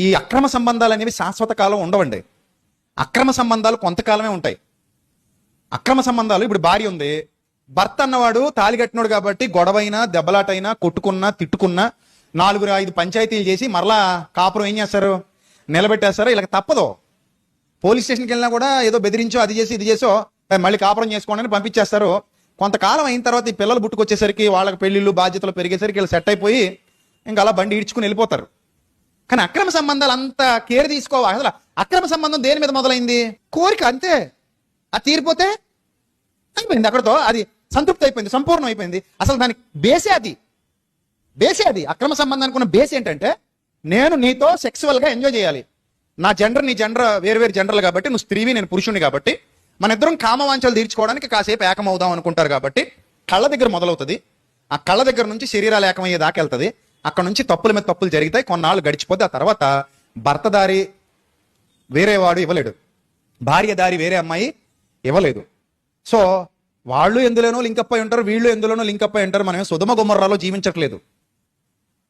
ఈ అక్రమ సంబంధాలు అనేవి శాశ్వత కాలం ఉండవండి. అక్రమ సంబంధాలు కొంతకాలమే ఉంటాయి. అక్రమ సంబంధాలు, ఇప్పుడు భార్య ఉంది, భర్త అన్నవాడు తాళి కట్టినోడు కాబట్టి గొడవైనా దెబ్బలాటైనా కొట్టుకున్నా తిట్టుకున్నా 4-5 పంచాయతీలు చేసి మరలా కాపురం ఏం చేస్తారు, నిలబెట్టేస్తారు. ఇలా తప్పదు. పోలీస్ స్టేషన్కి వెళ్ళినా కూడా ఏదో బెదిరించో అది చేసి ఇది చేసో మళ్ళీ కాపురం చేసుకోండి అని పంపించేస్తారు. కొంతకాలం అయిన తర్వాత ఈ పిల్లలు పుట్టుకొచ్చేసరికి వాళ్ళకి పెళ్లిళ్ళు బాధ్యతలు పెరిగేసరికి వీళ్ళు సెట్ అయిపోయి ఇంకా అలా బండి ఈడ్చుకుని వెళ్ళిపోతారు. కానీ అక్రమ సంబంధాలు అంత కేర్ తీసుకోవాలి. అసలు అక్రమ సంబంధం దేని మీద మొదలైంది? కోరిక, అంతే. అది తీరిపోతే అయిపోయింది, అక్కడతో అది సంతృప్తి అయిపోయింది, సంపూర్ణం అయిపోయింది. అసలు దానికి బేసే అది. అక్రమ సంబంధానికి ఉన్న బేస్ ఏంటంటే, నేను నీతో సెక్సువల్ గా ఎంజాయ్ చేయాలి. నా జెండర్ నీ జెండర్ వేరు జెండర్లు కాబట్టి, నువ్వు స్త్రీవి నేను పురుషుని కాబట్టి మన ఇద్దరం కామవాంఛలు తీర్చుకోవడానికి కాసేపు ఏకమవుదాం అనుకుంటారు కాబట్టి కళ్ళ దగ్గర మొదలవుతుంది. ఆ కళ్ళ దగ్గర నుంచి శరీరాలు ఏకమయ్యే దాకా వెళ్తుంది. అక్కడ నుంచి తప్పుల మీద తప్పులు జరుగుతాయి. కొన్నాళ్ళు గడిచిపోతే ఆ తర్వాత భర్త దారి వేరే వాడు ఇవ్వలేడు, భార్య దారి వేరే అమ్మాయి ఇవ్వలేదు. సో వాళ్ళు ఎందులోనో లింకప్ అయి ఉంటారు, వీళ్ళు ఎందులోనో లింకప్ అయి ఉంటారు. మనం సుధమ గుమ్మర్రాలో జీవించట్లేదు.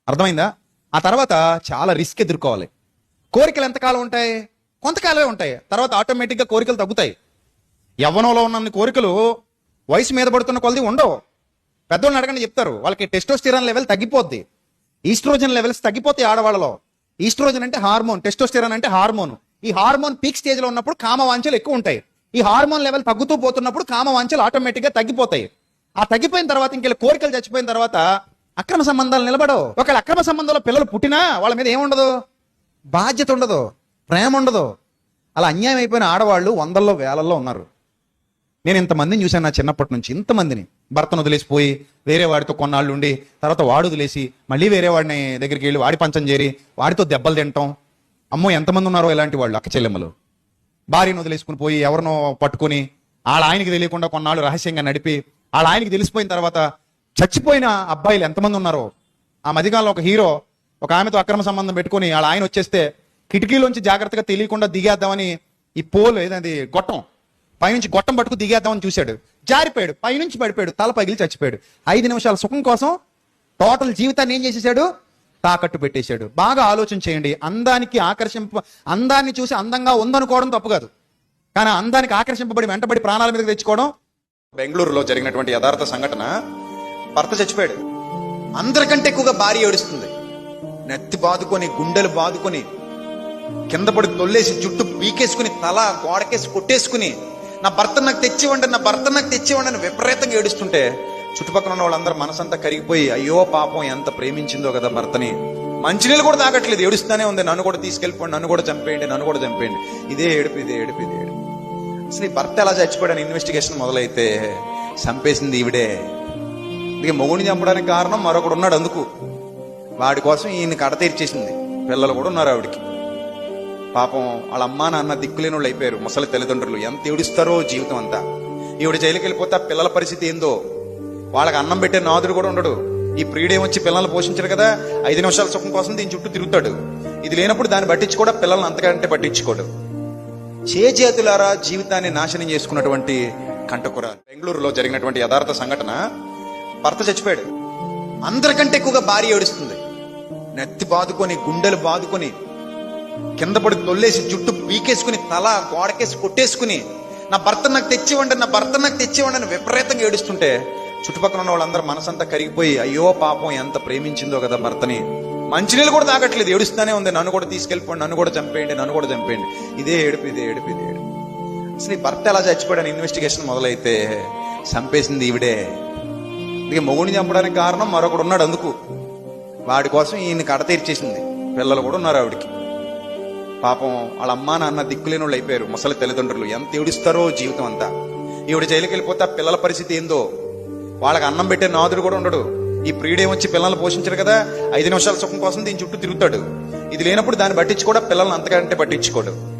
అర్థమైందా? ఆ తర్వాత చాలా రిస్క్ ఎదుర్కోవాలి. కోరికలు ఎంతకాలం ఉంటాయి? కొంతకాలమే ఉంటాయి. తర్వాత ఆటోమేటిక్గా కోరికలు తగ్గుతాయి. యవ్వనంలో ఉన్న కోరికలు వయసు మీద పడుతున్న కొలది ఉండవు. పెద్దోళ్ళని అడగండి, చెప్తారు. వాళ్ళకి టెస్టోస్టిరాన్ లెవెల్ తగ్గిపోద్ది, ఈస్ట్రోజన్ లెవెల్స్ తగ్గిపోతాయి ఆడవాళ్ళలో. ఈస్ట్రోజన్ అంటే హార్మోన్, టెస్టోస్టిరాన్ అంటే హార్మోన్. ఈ హార్మోన్ పీక్ స్టేజ్ లో ఉన్నప్పుడు కామవాంఛలు ఎక్కువ ఉంటాయి. ఈ హార్మోన్ లెవెల్ తగ్గుతూ పోతున్నప్పుడు కామవాంఛలు ఆటోమేటిక్ గా తగ్గిపోతాయి. ఆ తగ్గిపోయిన తర్వాత ఇంకెళ్ళి కోరికలు చచ్చిపోయిన తర్వాత అక్రమ సంబంధాలు నిలబడవు. ఒకవేళ అక్రమ సంబంధంలో పిల్లలు పుట్టినా వాళ్ళ మీద ఏముండదు, బాధ్యత ఉండదు, ప్రేమ ఉండదు. అలా అన్యాయం అయిపోయిన ఆడవాళ్ళు వందల్లో వేలల్లో ఉన్నారు. నేను ఇంతమందిని చూశాను నా చిన్నప్పటి నుంచి. ఇంతమందిని భర్తను వదిలేసిపోయి వేరే వాడితో కొన్నాళ్ళు ఉండి తర్వాత వాడు వదిలేసి మళ్ళీ వేరే వాడిని దగ్గరికి వెళ్ళి వాడి పంచం చేరి వాడితో దెబ్బలు తింటాం. అమ్మో, ఎంతమంది ఉన్నారో ఇలాంటి వాళ్ళు. అక్క చెల్లెమ్మలు భార్యను వదిలేసుకుని పోయి ఎవరినో పట్టుకుని వాళ్ళ ఆయనకి తెలియకుండా కొన్నాళ్ళు రహస్యంగా నడిపి వాళ్ళ ఆయనకి తెలిసిపోయిన తర్వాత చచ్చిపోయిన అబ్బాయిలు ఎంతమంది ఉన్నారో. ఆ మధ్యకాలంలో ఒక హీరో ఒక ఆమెతో అక్రమ సంబంధం పెట్టుకుని వాళ్ళ ఆయన వచ్చేస్తే కిటికీలోంచి జాగ్రత్తగా తెలియకుండా దిగేద్దామని ఈ పోల్ ఏదండి గొట్టం పైనుంచి గొట్టం పట్టుకు దిగేద్దామని చూశాడు. జారిపోయాడు, పైనుంచి పడిపోయాడు, తల పగిలి చచ్చిపోయాడు. 5 నిమిషాల సుఖం కోసం టోటల్ జీవితాన్ని ఏం చేసేసాడు, తాకట్టు పెట్టేశాడు. బాగా ఆలోచన చేయండి. అందాన్ని చూసి అందంగా ఉందనుకోవడం తప్పు కాదు, కానీ అందానికి ఆకర్షింపబడి వెంటబడి ప్రాణాల మీదకి తెచ్చుకోవడం. బెంగళూరులో జరిగినటువంటి యథార్థ సంఘటన. భర్త చచ్చిపోయాడు. అందరికంటే ఎక్కువగా భార్య ఏడుస్తుంది. నెత్తి బాదుకొని గుండెలు బాదుకొని కింద పడి తొల్లేసి జుట్టు పీకేసుకుని తల గోడకేసి కొట్టేసుకుని నా భర్త నాకు తెచ్చివ్వండి అని విపరీతంగా ఏడుస్తుంటే చుట్టుపక్కల ఉన్న వాళ్ళందరూ మనసంతా కరిగిపోయి అయ్యో పాపం ఎంత ప్రేమించిందో కదా భర్తని. మంచినీళ్ళు కూడా తాగట్లేదు, ఏడుస్తానే ఉంది. నన్ను కూడా తీసుకెళ్ళిపోండి, నన్ను కూడా చంపేయండి. ఇదే ఏడుపు. అసలు ఈ భర్త ఎలా చచ్చిపోయాడని ఇన్వెస్టిగేషన్ మొదలైతే చంపేసింది ఈవిడే. ఇక మొగుడిని చంపడానికి కారణం మరొకడు ఉన్నాడు. అందుకు వాడి కోసం ఈయన కడ తీర్చేసింది. పిల్లలు కూడా ఉన్నారు ఆవిడికి. పాపం వాళ్ళ అమ్మా నాన్న దిక్కులేని వాళ్ళు అయిపోయారు. ముసలి తల్లిదండ్రులు ఎంత ఏడుస్తారో జీవితం అంతా. ఈవిడ జైలుకి వెళ్ళిపోతే ఆ పిల్లల పరిస్థితి ఏందో. వాళ్ళకి అన్నం పెట్టే నాదుడు కూడా ఉండడు. ఈ ప్రియుడేమొచ్చి పిల్లల్ని పోషించడు కదా, 5 నిమిషాల సుఖం కోసం దీని చుట్టూ తిరుగుతాడు. ఇది లేనప్పుడు దాన్ని పట్టించుకోవడం, పిల్లల్ని అంతకంటే పట్టించుకోడు. చేతులారా జీవితాన్ని నాశనం చేసుకున్నటువంటి కంటకురాలు. బెంగళూరులో జరిగినటువంటి యథార్థ సంఘటన. భర్త చచ్చిపోయాడు. అందరికంటే ఎక్కువగా భార్య ఏడుస్తుంది. నెత్తి బాదుకొని గుండెలు బాదుకొని కింద పడి తొల్లేసి జుట్టు పీకేసుకుని తల గోడకేసి కొట్టేసుకుని నా భర్త నాకు తెచ్చివ్వండి అని విపరీతంగా ఏడుస్తుంటే చుట్టుపక్కల ఉన్న వాళ్ళందరూ మనసంతా కరిగిపోయి అయ్యో పాపం ఎంత ప్రేమించిందో కదా భర్తని. మంచినీళ్ళు కూడా తాగట్లేదు, ఏడుస్తానే ఉంది. నన్ను కూడా తీసుకెళ్ళిపోండి, నన్ను కూడా చంపేయండి. ఇదే ఏడుపు. అసలు ఈ భర్త ఎలా చచ్చిపోయాడని ఇన్వెస్టిగేషన్ మొదలైతే చంపేసింది ఈవిడే. ఇక మొగుడిని చంపడానికి కారణం మరొకడు ఉన్నాడు. అందుకు వాడి కోసం ఈయన కడ తీర్చేసింది. పిల్లలు కూడా ఉన్నారు ఆవిడికి. పాపం వాళ్ళ అమ్మా నాన్న దిక్కులేని వాళ్ళు అయిపోయారు. ముసలి తల్లిదండ్రులు ఎంత ఏడుస్తారో జీవితం అంతా. ఈవిడ జైలుకి వెళ్ళిపోతే ఆ పిల్లల పరిస్థితి ఏందో. వాళ్ళకి అన్నం పెట్టే నాదుడు కూడా ఉండడు. ఈ ప్రియుడేమొచ్చి పిల్లల్ని పోషించడు కదా, 5 నిమిషాల సుఖం కోసం దీని చుట్టూ తిరుగుతాడు. ఇది లేనప్పుడు దాన్ని పట్టించుకోవడం, పిల్లల్ని అంతకంటే పట్టించుకోడు.